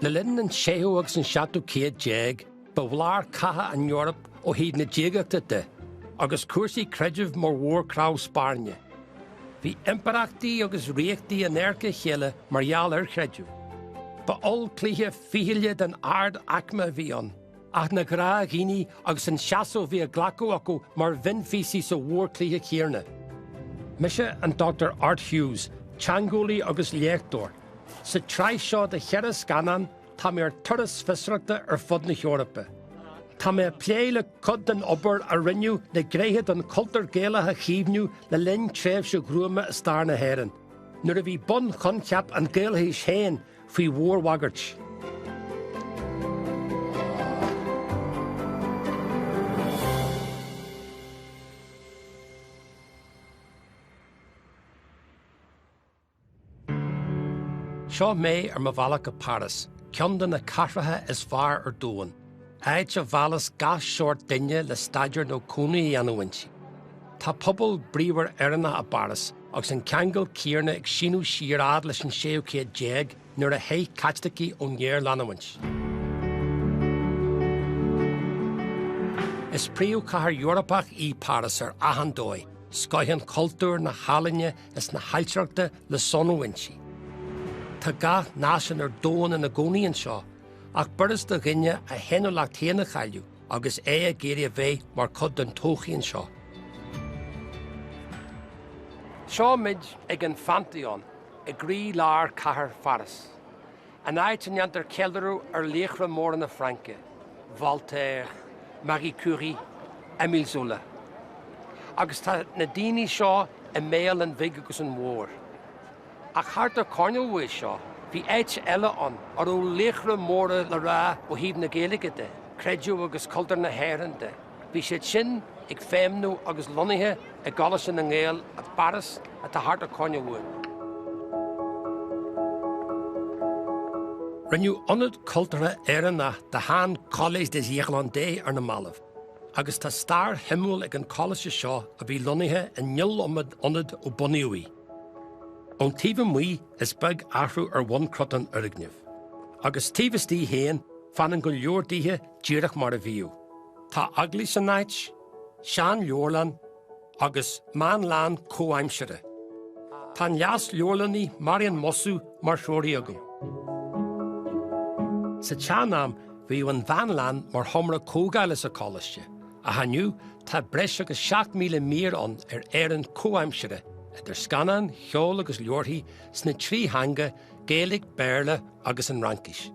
Le linn an séú agus an seatú céad déag, ba bhláir catha an Eorop ó híad na déagachta de, agus cuasaí creidirh mar mhór crabh Spáirne. Bhí impeachtaí agus riachtaí an airce chéile margheall ar chreidirh. Ba ol clíthe fihiile den ard acma bhí an, ach na gra gíní agus an seaasó bhí a ghlacú acu mar vinfísí sa mhór clíthe chéarna. Mise an Dr. Art Hughes, teangólaí agus léachtóir, sa trais seo de chearra scanan tá mé ar turas fisreachta ar fud na Eorpa. Tá mé pléile cud den obair a rinneú na gréithe don cultúr Gaeilge chíbniú le linn tréimh se grúma a star na héireann. Nuair a bhí bun chunceap an Gaeilge chéin faoi mhór wagart. Seo mé ar mabhalach go Páras, ceandan na carthathe is fearr ar dóin. Éid se bhalas gas seoir duine le staidir nó cúnaí anhaintí. Tá pobl bríomhar Éireannach a Páras agus an ceangal cíarna ag sinú siarad leis an séú céad déag nuair a héh caiteaí ó nnéir leanhaint. Is príomh chathair Eorpach í Páras ar ahandói, scoithan cultúr na hálainne is na hailteachta le sonhaintí. Tá gath náisian ar dóin na gcónaíonn seo, ach buras do ghinne a henú lecht héana chailú agus é a géirí a bheith mar cud den tóchaíonn seo. Seo mid ag an fantaíon i grí lár chathair Páras. An áit an antar ceildarú ar léachra mór na Franke, Voltaire, Marie Curie, Émile Zola. Agus tá na daoine seo i méal an bhig agus an mhór. Ach thart ar cornealhuaí seo, bhí éit eile an ar ó léachra móra le rá ó híomh na Gaeilge de, creidú agus cultúr na héireann de. Bhí siad sin ag féimnú agus lonnaithe ag galas in na Gael a Páras a tá thart ar cornealhuaí. Rinneú ionad cultúra Éireannach de hán Collège des Irlandais ar na Malamh, agus tá star himúil ag an Collège seo a bhí lonnaithe in neolomad ionad ó Buniuí. Ón tíomh muí is beag athrú ar bhain crotan urigneamh. Agus tíomhtí héin fanan go leordíthe díreach mar a bhíú. Tá aglaí san áit, sean leorlan agus man lán cóaimsere. Tá leas leorlaní Marian Mossú mar seoirí agam. Sa teanam bhíú an bhanlan mar thomra cógáile sa Coláiste, a haniu tá breis agus 7,000 mír an ar éireann cóaimsere idir scanan, cheol agus leorthaí sna trí hanga, Gaelic, Béarla agus an Rankis.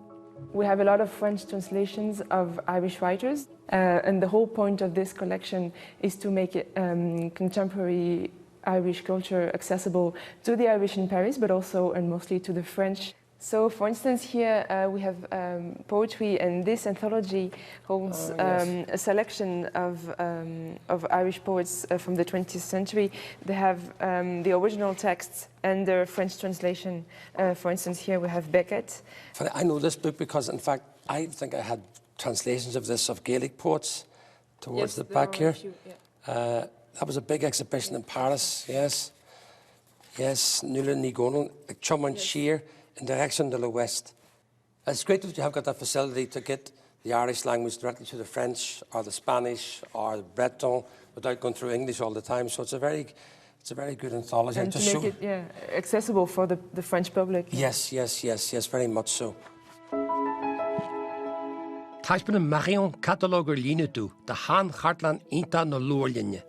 We have a lot of French translations of Irish writers, and the whole point of this collection is to make contemporary Irish culture accessible to the Irish in Paris, but also and mostly to the French. So, for instance, here we have poetry, and this anthology holds a selection of Irish poets from the 20th century. They have the original texts and their French translation. For instance, here we have Beckett. I know this book because, in fact, I think I had translations of this of Gaelic poets towards the back here. That was a big exhibition in Paris, yes. Yes, Nuala ní Gonal, Chum Shear, in direction to the west. It's great that you have got that facility to get the Irish language directly to the French or the Spanish or the Breton without going through English all the time. So it's a very good anthology. And to make it accessible for the French public. Yes, very much so. Táis bin an Marion catalogur líne tú de hán chartlan inta na luorlinne.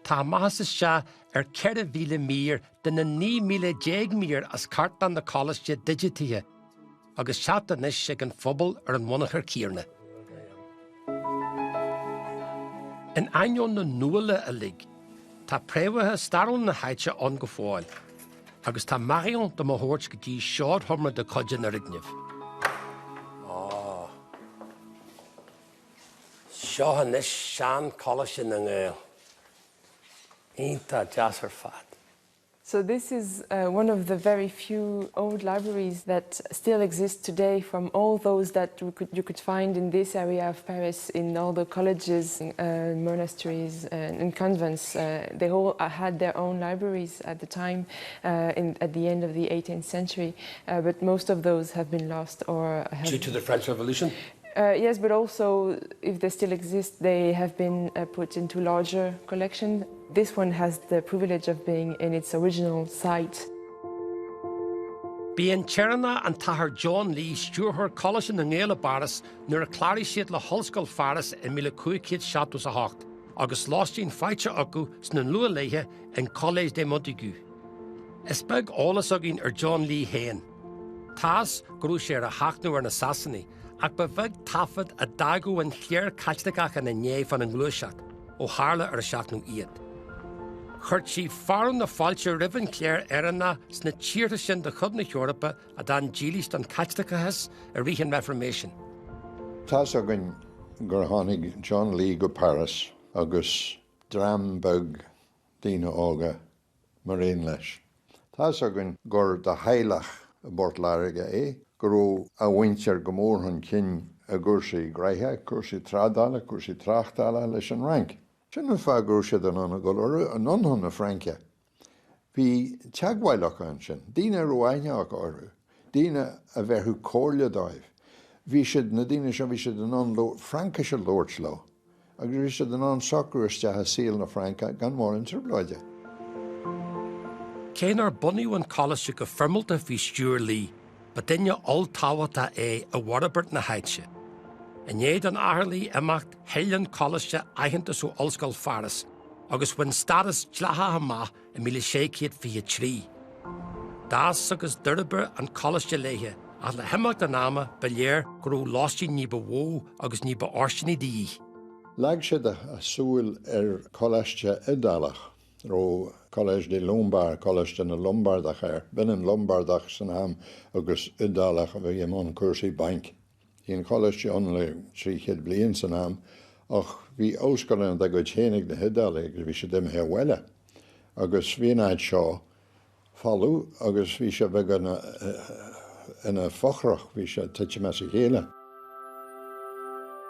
Tá maithas is se ar 4,000 mír de na 9,000 mír as cartlan na Coláiste digitíthe, agus seata nis sig an phobal ar an mmonachar cíarna. In aion na nuala a lig, tá préimhethe starún na haite an go fáil, agus tá Marion do mahort go dtí seoir thomra de coide na rigneamh. Seo nis sean Coláiste na Gael. Ínta deas ar fad. So this is one of the very few old libraries that still exist today from all those that you could find in this area of Paris, in all the colleges, monasteries and convents. They all had their own libraries at the time, at the end of the 18th century, but most of those have been lost or have... Due to the French Revolution? Yes, but also, if they still exist, they have been put into larger collections. This one has the privilege of being in its original site. Bí an Éireannach an tathair John Lee stúrthar Collège na Gaeilge Páras nuair a chláirigh siad le hOllscoil Páras in 1578, agus lástíonn faighte acu sna nua-léithe in Collège de Montaigu. Is beag álas agin John Lee hain. Tás grú sé a haachnú ar na Sasannaí, ach ba bheag tafad a dagu an chléir caiteach an a fan an glúiseach, ó hála ar a seachnú iad. Chuirt sí faran na fáilte riban cléir Éireannach sna tíorta sin de chud na Eorpa a dan dílist an caiteachas a rihan Reformation. Tás agan gur tháinig John Lee go Páras agus drám beag daoine ága mar aon leis. Tás agan gur de Héileach a bort láirge é, gur a bhaintear go mór an cin a gúrsaí greithe, gúrsaí trádála, gúrsaí tráchtála leis an rank. Sin fá gúrsaí don anna go an anhan na Frankia. Bhí teagmhailech an sin, daoine roiineach orthu, daoine a bheithú cóirle dáibh. Bhí siad na daoine seo bhí siad an Frankise Lordsló, agus bhí siad an socrúistethe síl na Franca gan mór an tribláide. Céanar bunniú an Collège go firmalta bhí Stúr Lee, ba duine alltáhata é a Warabert na Haidse. In éiad an airlí imacht heilean Collège aitheantas ó Ollscoil Páras, agus bhain stadas dleatha amach in 1623. Das agus d'urber an Collège léithe, ach le himeacht an náma ba léir gur láistí ní ba bhó agus ní ba áisteanna dí. Lag siad a súil Coláiste Éireannach, ró Collège de Lombard, Collège na Lombardach bin an Lombardach san am agus Éireannach a bheith an cuasaí bank. Hín Collège an le 3 bliain san am, ach bhí óscoileann de go chénig na Éireannach agus bhí sé dim heile. Agus bhíon áid seo fallú agus bhí sé bheith ina fochrach, bhí sé tuite me sa chéile.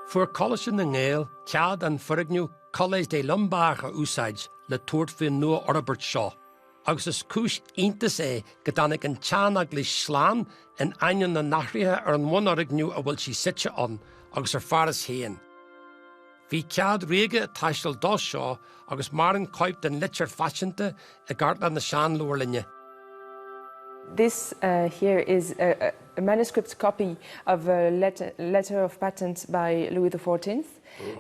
Fuair Collège na Gaeilge, cead an forigniú Collège de Lombard a úsáid le tuairt faoin nua Orbert seo, agus is cúis iontas é go dtáinig an teannach le sláán in aineann na nachrithe ar an mhain origniú a bhfuil sí site an agus ar Páras héin. Bhí cead réige a taistil dá seo agus mar an coip den litir fashionta a gartla na sean luair linne. This here is a manuscript copy of a letter of patent by Louis XIV.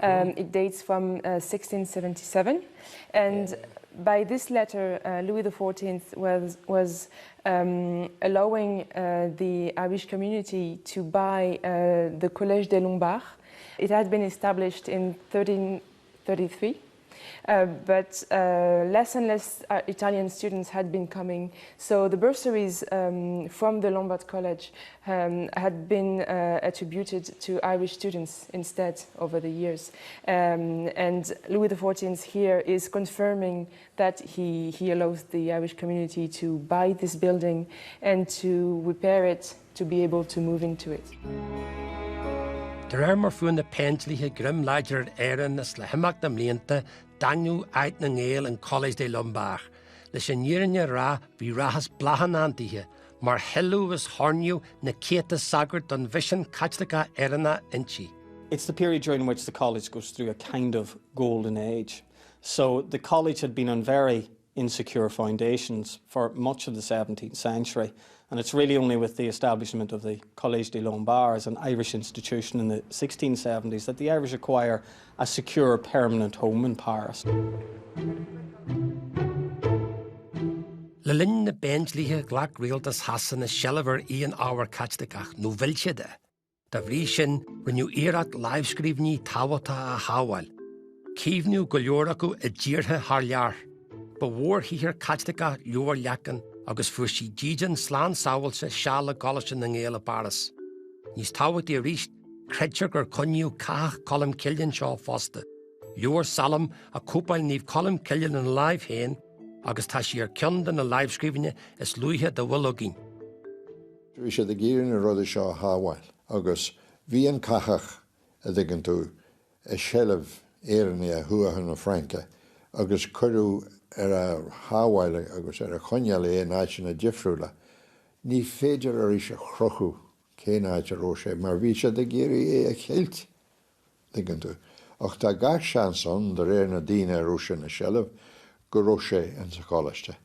It dates from 1677, and by this letter, Louis XIV was allowing the Irish community to buy the Collège des Lombards. It had been established in 1333. But less and less Italian students had been coming, so the bursaries from the Lombard College had been attributed to Irish students instead over the years. And Louis XIV here is confirming that he allows the Irish community to buy this building and to repair it to be able to move into it. Der mar fuain na pentlíthe grim leidir Éireannach le himeacht na mblianta dainú ait na Gaeilge an Collège de Lombard. Leis an Éireanne rá bhí rahas blahanantíthe, mar heilú is thorniú na céta sagart don vision caiteacha Éireannach inchi. It's the period during which the college goes through a kind of golden age. So the college had been on very insecure foundations for much of the 17th century. And it's really only with the establishment of the Collège des Lombards, an Irish institution in the 1670s, that the Irish acquire a secure permanent home in Páras. Le linn na bentlíthe glach rialtas hasan na shelver íon áhar caiteach nó bhilse de. Da bhrí sin rinneú iarracht livescríbní tábhata a hábhail. Cíbhnú go leor acu a ddíortha thar lear. Ba mhór híthar caiteach leor leacan agus fuair sí díjan slán sábhailte seala Collège na Gaeilge Páras. Níos tábhacht a ríist creidtear gur coniú cath colm cillian seo fásta. Leor salam a cúpail níomh colm cillian an láimh héin agus tá sí ar ceann den na livescríbine is luithe do bhfuil agin. Bhí sé de géireann a rud seo hábhail, agus bhí an cachach a dtuigeann tú a seileamh Éireannach a thuatha na Franca, agus curú ar a hábhaile agus ar a choinneal é náid sin na difriúla. Ní féidir ar is a chrochú cé náid aró sé, mar bhí sé de géirí é a chéilt dtuigeann tú. Ach tá gach seanson de réir na daoine aró sin na seileamh go raibh sé an sa Coláiste,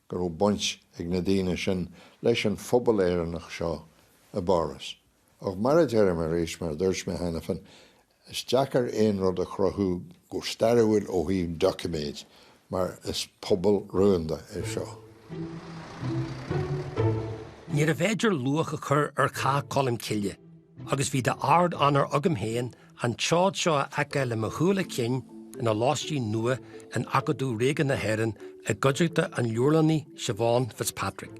go raibh buint ag na daoine sin leis an phobal Éireannach seo a Páras. Ach mar a dearm a rééis mar dúirt mé hena fan, is deacair éon rud a chrothú go starrahfuil ó híomh documéid, mar is pobal ruanda é seo. Níor a bhéidir luach a chur ar cá colm ciile, agus bhí de ard anar agam héin an teád seo aice le mo thuúla cin in a láistí nua an agadú régan na haireann a gcuideachta an leorlaní Siobhan Fitzpatrick.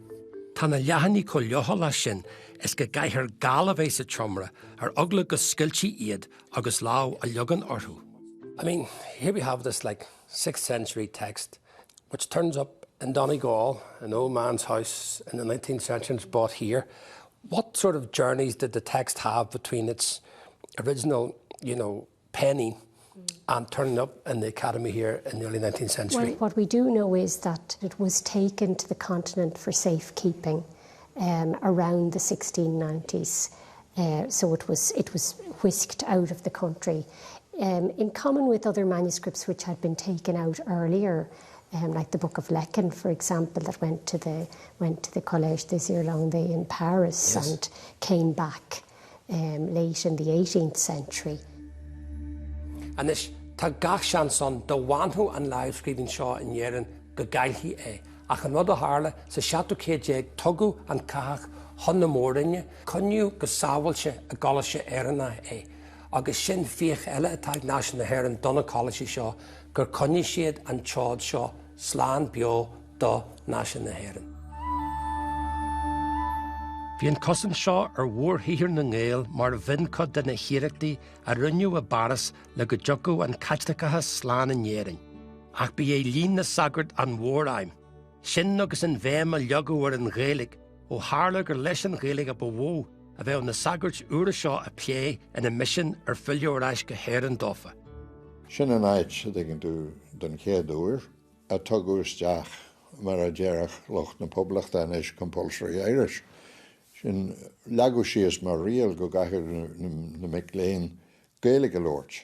Tá na leathaní có leothala sin is go gcaithfear gála bhééis a tromra ar ugla go sciiltí iad agus lá a legan orthú. I mean, here we have this like 6th century text which turns up in Donegal, an old man's house in the 19th century, it's bought here. What sort of journeys did the text have between its original, penning and turning up in the academy here in the early 19th century? Well, what we do know is that it was taken to the continent for safekeeping around the 1690s. So it was whisked out of the country. In common with other manuscripts which had been taken out earlier, like the Book of Lecan, for example, that went to the Collège des Irlandais in Paris, yes, and came back late in the 18th century. And this tá gach seanson do bhainthú an livescríbing seo in Éireann go Gaeilge é. Ach an rud a tharla sa seachtú céad tugu an cachach chun na mórdaine, coniu go sábhailte a Coláiste Éireannach é. Agus sin fíoch eile atá náisiún na haireann donna Coláiste seo gur coniu siad an teád seo slán beo do náisiún na haireann. Bhí an cosam seo ar mhór híthir na ngéil mar a bhincod de na hiireachtaí a rinneú a Páras le go dtiocú an caiteachatha slán in Éireann. Ach bí é lín na sagart an mhór aim. Sin agus an bhéim a leagú ar an Gaeilge ó tharla gur leis an Gaeilge a bhó a bheith na sagart uair seo a plé in a mission ar filleo ar eis go héireann dófa. Sin an áit dtuigeann tú don chéad uair a tugadúisteach mar a dearach locht na poblacht an is compulsory Irish. Sin leagadh síos mar rial go gaiithir na micléin Gaeilge lóirt.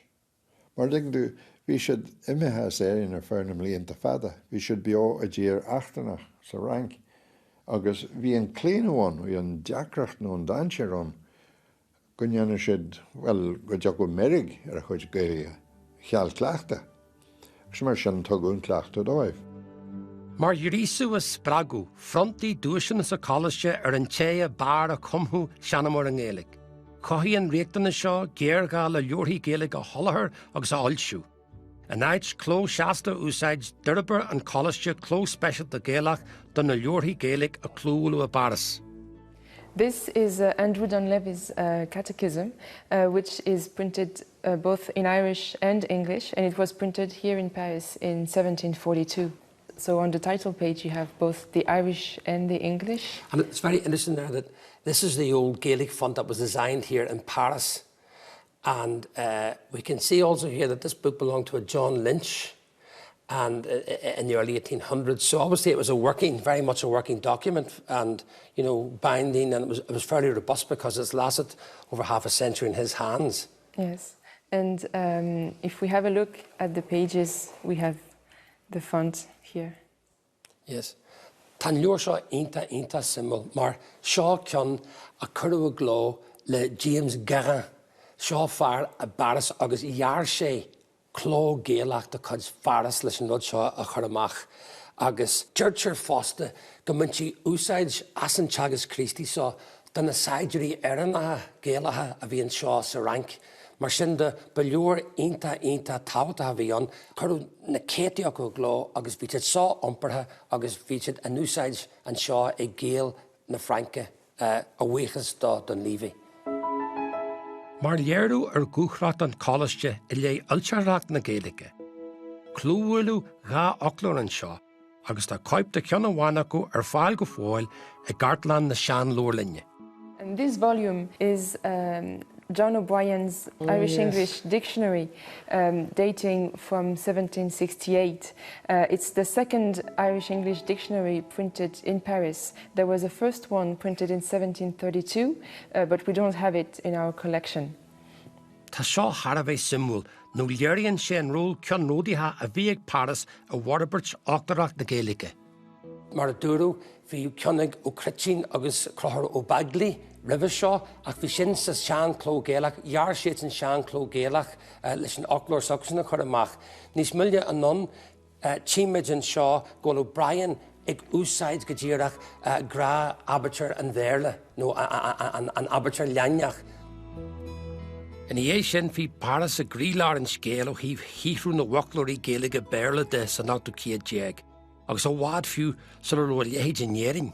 Mar dtuigeann tú bhí siad imithe éireann ar fearr na mblianta fada. Bhí siad beo a ddír Aireannach sa rank. Agus bhí an cléanháin bhí an deacracht nó an dainsearán go ndeanna siad, well, go deach go merig ar a chuid Gaeilge cheall cleachta. Agus mar sin tugadún cleachta dóibh. Mar dhearísú a spragu, frontaí dúisin sa Coláiste ar an té a bar a cumthú seanamór an Gaeilge. Cothí an riachtainna seo géargá le leorthaí Gaeilge a tholathair agus a oilsiú. An áit cló seasta úsáid d'urbar an Coláiste cló speisial de Gaelach don na leorthaí Gaeilge a clúilú a Páras. This is Andrew Dunlevy's catechism, which is printed both in Irish and English, and it was printed here in Paris in 1742. So on the title page you have both the Irish and the English. And it's very interesting there that this is the old Gaelic font that was designed here in Paris. And we can see also here that this book belonged to a John Lynch and in the early 1800s. So obviously it was very much a working document and, binding, and it was fairly robust because it's lasted over half a century in his hands. Yes. And if we have a look at the pages, we have the font here. Yes. Tá leor seo einta symbol, mar seo ceann a curú gló le James Gaeilge, seo fearr a Páras agus dhear sé cló Gaelach de chuid Páras leis an rud seo a chur amach. Agus deirtear fásta go mbun sí úsáid as an teagas Christi seo don na saidirí Éireannach Gaeilge a bhíonn seo sa rank. Mar sin de ba leor einta tábhata a bhí an curú na céitiach go gló agus bhí siad seo iompirthe agus bhí siad an úsáid an seo ag Gael na Franca a bhuíochas don líbhí. Mar léirú ar gúchrat an Coláiste I lé ultearracht na Gaeilge. Clúhfuilú gá oclór an seo, agus tá coip de ceanna bhána acu fáil go fáil Gartland na Sean Lorlinne. And this volume is John O'Brien's Irish-English dictionary dating from 1768. It's the second Irish-English dictionary printed in Paris. There was a first one printed in 1732, but we don't have it in our collection. Tá seo Harvey simúl nó léiríonn sé an ról ceann nódaithe a bhí ag Páras a Waterbert Achtarach na Gaeilge. Mar a dúrú bhí ceannig ó Crittín agus Clóthar ó Bagley, ribh seo ach bhí sin sa Sean Cló Gaelach, jaar siad an Sean Cló Gaelach leis an ochlór sochsanna chuir amach. Níos muille an non tíimiid an seo Gol O'Brien ag úsáid go ddíireach gra Aberture an Bhéarla nó an Aberture Leannach. In the sin bhí Páras a grílar an scéal ó híhrú na bhaclóirí Gaeilge Béarla de san 1900 agus ó bhád fiú sa le léid in éireann.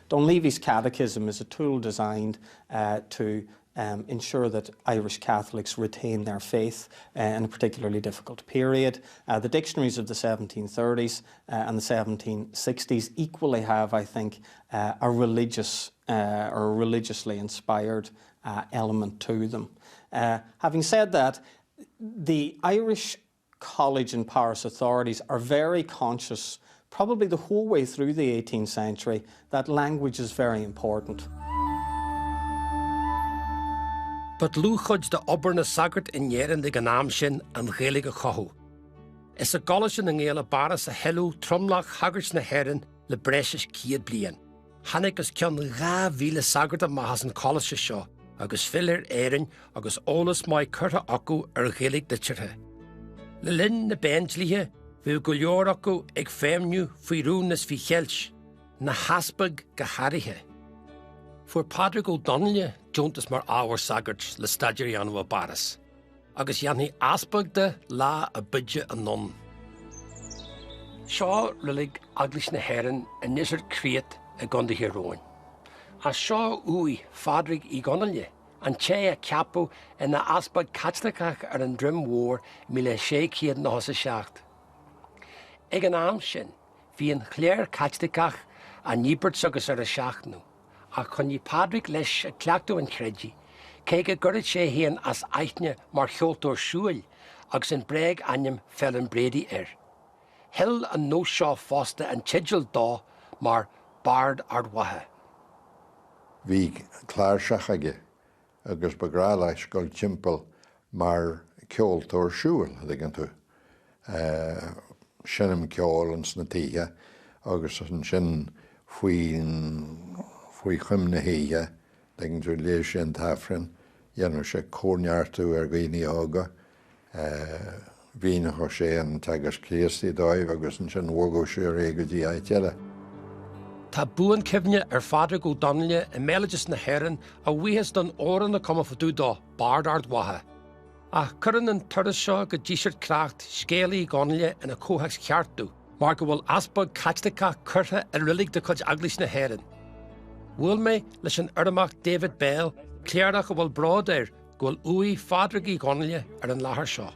Don Levy's Catechism is a tool designed to ensure that Irish Catholics retain their faith in a particularly difficult period. The dictionaries of the 1730s and the 1760s equally have, I think, a religious or religiously inspired element to them. Having said that, the Irish College and Páras authorities are very conscious, probably the whole way through the 18th century, that language is very important. But lúchud de obair na sagart in éireann de ganam sin an Gaeilge chothú. Is a golas in ngéile Páras a helú tromlach hagart na Héireann le breis ciad blian. Hannig is ceann 2,000 sagart a maithas an Collège seo, agus fillir éireann agus ólas mai curtha acu Gaeilge dittirthe. Le linn na bentlíthe bhí go leor acu ag féimniú faoi rúnas bhí cheilch na haspag go harithe. Fuair Padraig O'Donnell Jontas mar áhar sagart le staidir anmha Páras, agus dhéannaí aspag de lá a bidge an non. Seo rilig aglis na Héireann a nisir críat a gonda hiróin. A seo úi Padraig O'Donnell an ché a ceapú in na aspag catslachach ar an drim mhór 1697. Ag an am sin, bhí an chléir catslachach a níbert agus ar a seachnú, a chun í Padraig leis a cleachtú an creidí, cé go gcurid sé héan as aithne mar cheoltóir siúil agus an breig aim fel an brédi Hill an nó seo fásta an tidil dá mar bard ardwathe. Bhí cláirseach aige agus begrá leis go timpeall mar ceoltóir siúil dgan tú. Sinnam ceol an sna títhe agus an sin faoi chum na híthe dgan tú léis sin tafrin dhéanú sé córneartú ar ghaoine ága. Bhína chu sé an teagas cléastí dóibh agus an sin bhógó sé réige dí aiteile. Tá buan cibne ar Padraig O'Donnell i méileas na Héireann a bhuias don óran na cuma faú dá bard ardwathe. A churann an turas seo go ddíisiir creacht scéalaí O'Donnell ina cóthas ceartú, mar go bhfuil aspag catslacha curtha ar rilig de chuid aglis na Héireann. Bhfuil mé leis an ardamach David Bell cléarach go bhfuil brád go bhfuil uí Padraig O'Donnell ar an láthair seo.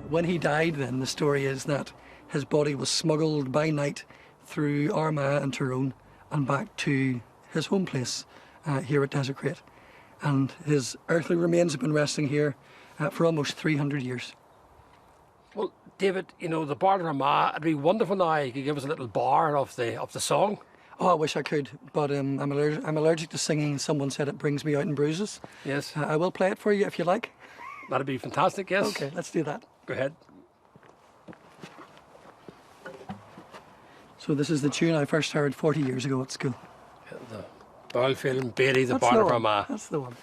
When he died, then, the story is that his body was smuggled by night through Armagh and Tyrone and back to his home place here at Desecrate. And his earthly remains have been resting here for almost 300 years. Well, David, you know, the Bard of Armagh, it'd be wonderful now you could give us a little bar of the song. Oh, I wish I could, but I'm allergic to singing. Someone said it brings me out in bruises. Yes. I will play it for you if you like. That'd be fantastic, yes. Okay, let's do that. Go ahead. So this is the tune I first heard 40 years ago at school. The Balfield and Beatty, the That's Bard the of one. Armagh. That's the one.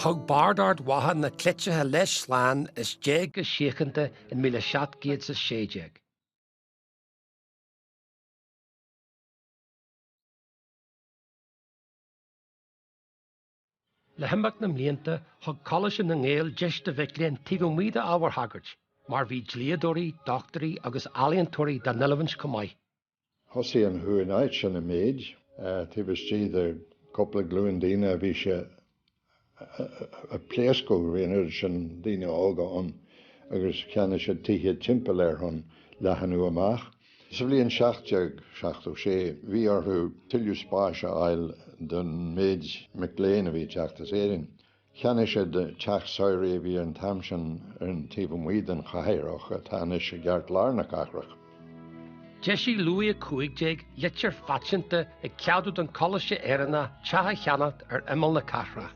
Thug bardard waha na clitche leis slan is jeg geschichente in mille shat geets is shejeg. Le hemmak na mliente hug Collège na ngéil just de vekleen tigomide our haggard, mar vi dliadori, doctory agus alientori da nilvens komai. Hossie an hu an ait sin a méid, tibus tí the couple of gluin dina visha a pleasco rinner sin dina ága an agus ceanna sé tithe timpelir hon lehanú amach. Sa bblion 16 bhí orthú tilliú spáise ail don méid McLean a bhí teachtas éireann. Ceanna sé de teach saoirí bhí an tamsin an tíomh an chahéireach a tána sé geart lárnach achrach. Jesse Louis Cuigjeg litcher fatchente a ceadú don Coláiste Éireannach teacha cheannacht imel na carra.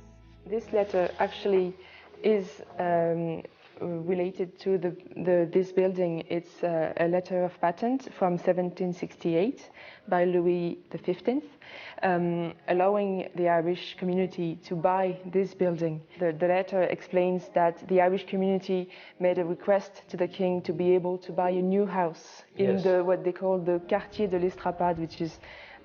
This letter actually is related to this building. It's a letter of patent from 1768 by Louis XV, allowing the Irish community to buy this building. The letter explains that the Irish community made a request to the king to be able to buy a new house in what they call the Quartier de l'Estrapade, which is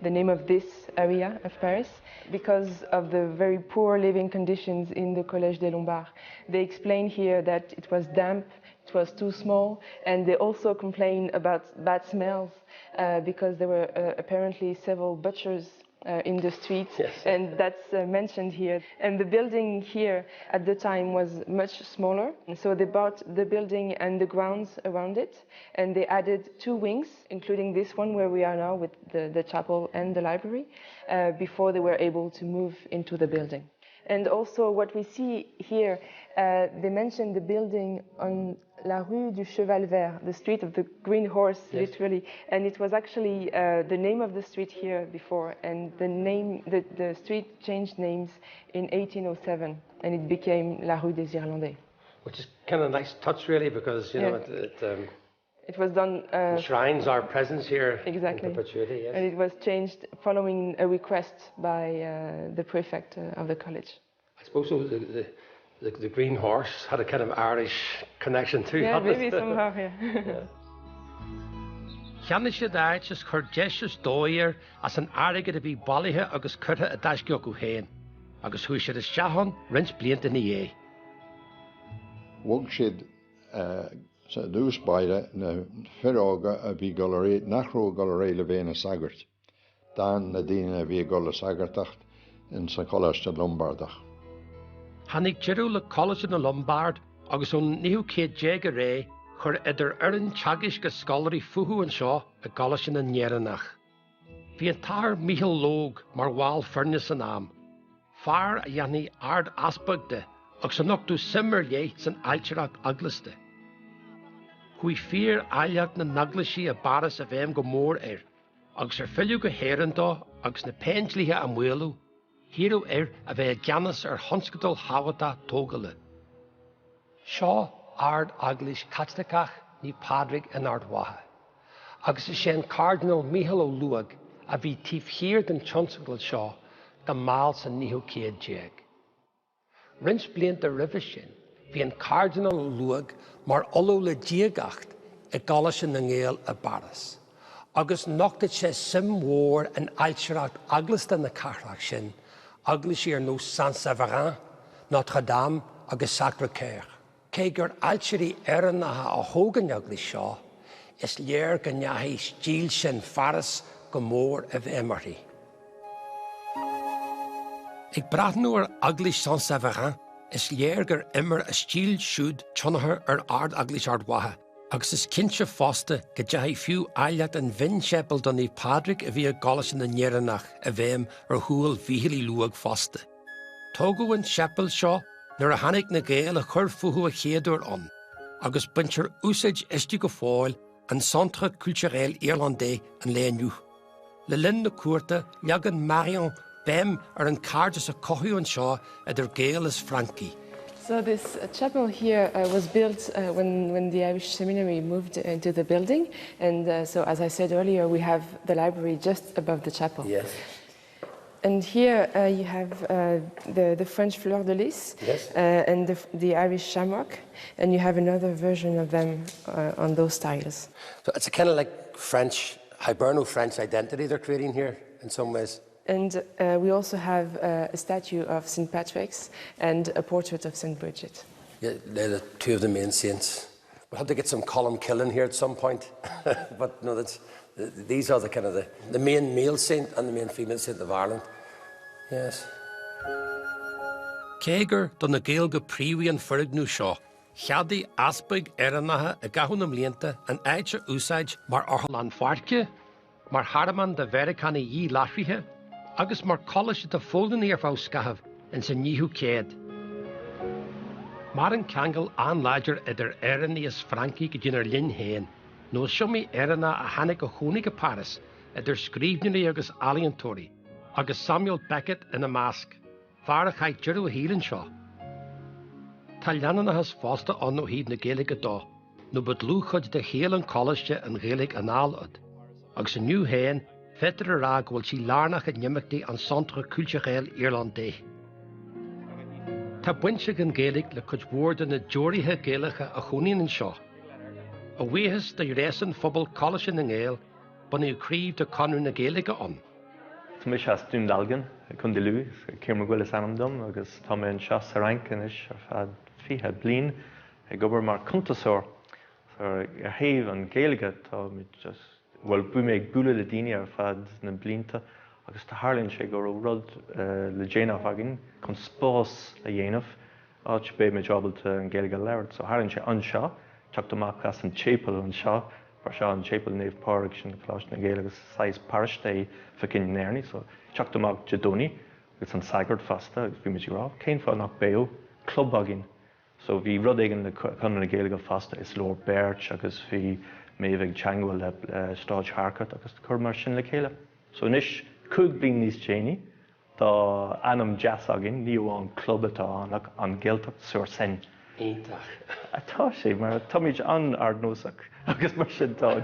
the name of this area of Paris, because of the very poor living conditions in the Collège des Lombards. They explain here that it was damp, it was too small, and they also complain about bad smells because there were apparently several butchers in the street, and that's mentioned here. And the building here at the time was much smaller, and so they bought the building and the grounds around it, and they added 2 wings, including this one where we are now with the chapel and the library, before they were able to move into the building. And also what we see here, they mentioned the building on La Rue du Cheval Vert, the street of the green horse, literally. And it was actually the name of the street here before, and the street changed names in 1807, and it became La Rue des Irlandais. Which is kind of a nice touch, really, because you know it was done. Enshrines our presence here. Exactly. In perpetuity, yes. And it was changed following a request by the prefect of the college. I suppose the green horse had a kind of Irish connection too. Yeah, maybe somehow, yeah. Cheanna sé dáit is chuir deis dóir as an airige a bhí bailithe agus curtha a daisceoch go héin, agus thuair siad is seachan rins blianta na dhé. Wog siad sa dús baile na firága a bhí nachró golaré le bhéna sagart. Dan na dtíine a bhí gola sagartacht in sa Coláiste Lombardach. Hannig jeú le Collège na Lombard agus ón 1910 ré chur idir an teagais go scoláirí futhú an seo a Coláiste na Éireannach. Bhí an tar Michael Lóg mar bháil fearne an am. Fear a dhéanaí ard asbagde agus an nochtú simmer dhé san ailteach aglaiste. Hui fear aileach na naglaisí a Páras a bhéim go mór agus filiú go héirandá agus na péintlíthe a mhuilú, híú a bheith geannas honscadal hábhata tógala. Seo ard aglis catstacach ní Padraig in ardwatha. Agus is sé Cardinal Michael ó Luag a bhí tíomhthír den tionscail seo de máil san 1910. Rins blianta roimhe sin, bhí an Cardinal ó Luag mar olú le díagacht i Coláiste na ngéil a Páras. Agus nochtad sé simhór an ailteach aglasta na carrach sin, aglis nó Saint-Séverin, Notre-Dame agus Sacré-Cœur. Cé gur ailteirí Éireannach a thógan aglis seo, is léir go neathaí stíl sin faras go mór a bheimarthaí. Ag brathnú aglis Saint-Séverin, is léir gur immer a stíl siúd tionathair ard aglis ardwatha, agus is cinse fásta go deathaí fiú aileach an bhinsepal don í Padraig a bhí a Coláiste na Éireannach a bhéim thuail Mhichilí Luag fásta. Tógadh an sepal seo nuair a tháinig na Gaeilge a chur futhú a chéadúir an, agus buntear úsáid istí go fáil an Centre Culturel Irlandais an léniu. Le linn na cuarta leagan Marion bém an cardas a cothú an seo idir Gaeilge Frankie. So this chapel here was built when the Irish Seminary moved into the building, and so as I said earlier, we have the library just above the chapel. Yes. And here you have the French fleur de lis, Yes. And the Irish shamrock, and you have another version of them on those tiles. So it's a kind of like French, Hiberno-French identity they're creating here in some ways. And we also have a statue of St. Patrick's and a portrait of St. Bridget. Yeah, they're the two of the main saints. We'll have to get some column killing here at some point. But no, these are the kind of the main male saint and the main female saint of Ireland. Yes. Cégur don na Gaeilge príomhaí an Furighnú seo, cheadaí aspaig Éireannach a gahúnam líonta an áidse úsáid mar orthal an Pháirce, mar haraman de Vericana í láithrithe, agus mar Coláiste de fódaní ar fá scathab in sa níthú céad. Mar an ceangal an láidir idir Éireannaíos Francaí go dtíonar linn héin, nó siomí Éireannach a hanig go chúnig a Páras idir scríbneoirí agus aliantóirí, agus Samuel Beckett in a Mask, fear a chaid deireadh hílann seo. Tá leanana has fásta an ó híd na Gaeilge dó, nó budlú chud de chéal an Coláiste an Gaeilge anáilad, agus an nniu héin fetar a rá bhfuil sí lárnach a nimachtaí an Centre Culturel Irlandais. Tá buinte an Gaeilge le chud bhórda na deoraithe Gaeilge a chonaíonn an seo. A bhuíothas de réasan phobal Coláiste na Gael, bunaí críomh de conú na Gaeilge an. Tá mé seas dún dalgan chun de luú, céimar goil is anamdom, agus tá mé an seas a rancan is ar fad fiche blian ag gobar mar cuntasóir ar thaobh an Gaeilge tá mé just bhfuil bu mé ag bualadh le daoine ar fad na blianta agus tá tharlann sé gur ó rud le déanamh agin chun spás a dhéanamh áit bé mé jobalta an Gaeilge leabhart. So tharlann sé an seo, teacht amach as an chapel an seo, par seo an chapel naomh páirc sin Coláiste na Gaeilge agus sais Páras fa cin néirní, so teacht amach Jedoni agus an sagart fasta agus bhí mé rá, céin fá nach béo club agin. So bhí rud éigean le chun na Gaeilge fasta is Lord Birch agus bhí mé bheith teangfuil le Stáid Harcourt agus chur mar sin le chéile. So inis cúig bliain níos déine tá anam jazz agin, ní bháin club atá annach an Gaeltacht suair sin. Ítach. Atá sé mar táid an ardnósach agus mar sin tá.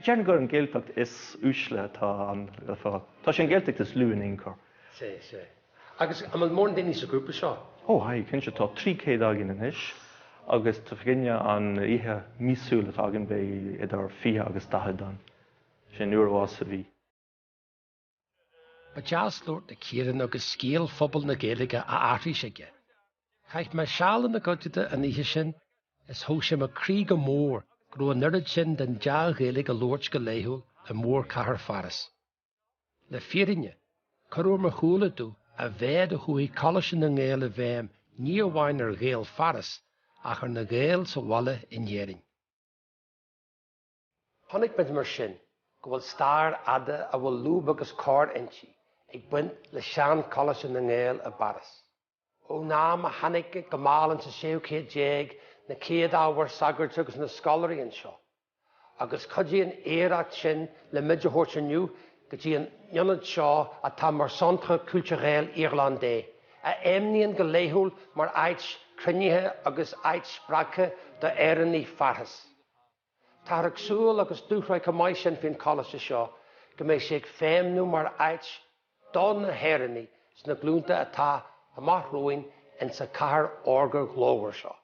Dearna gur an Gaeltacht is úsle tá an le fá. Tá sé an Gaeltacht is luúin incur. Sé. Agus am mór an daoine sa grúpa seo. Ó haid cinn se tá 300 agin inis, agus tá ginne an ihe mísúla agin bé idir 20 agus 10 dan. Sé nuair bhás a bhí. Ba jazz lord na céireann agus scéal phobal na Gaeilge a áthraí sige. Chaith me sealan na goteide an ihe sin, is thó sé a crí go mór gro an nurid sin den deag Gaeilge a lords go léithúil a mór cahar Páras. Le fírinne, chuúr mar chúla dú a bhéad a chuí Coláiste na Gael a bhéim ní amháin ar Gael Páras ach ar na Gael sa bhaile in dhéiring. Honnig bid mar sin, go bhfuil stair ada a bhfuil lúb agus cár intí ag buint le sean Coláiste na Gael a Páras. Ó ná a hanig go málan sa séu céad déag na céad ábhar sagart agus na scolarí an seo. Agus chudí an éireacht sin le midde thuirt aniu go dtí an ionad seo a tá mar Centre Culturel Irlandais, a éimníonn go léithúil mar áit cruinnithe agus áit spracha do Éireannaí Páras. Tá agsúil agus dúchraid go maiid sin fin Coláiste seo, go méid sé féimnú mar áit don na Éireannaí sna glúnta atá amach roin in sa cahar orgar glóhar seo.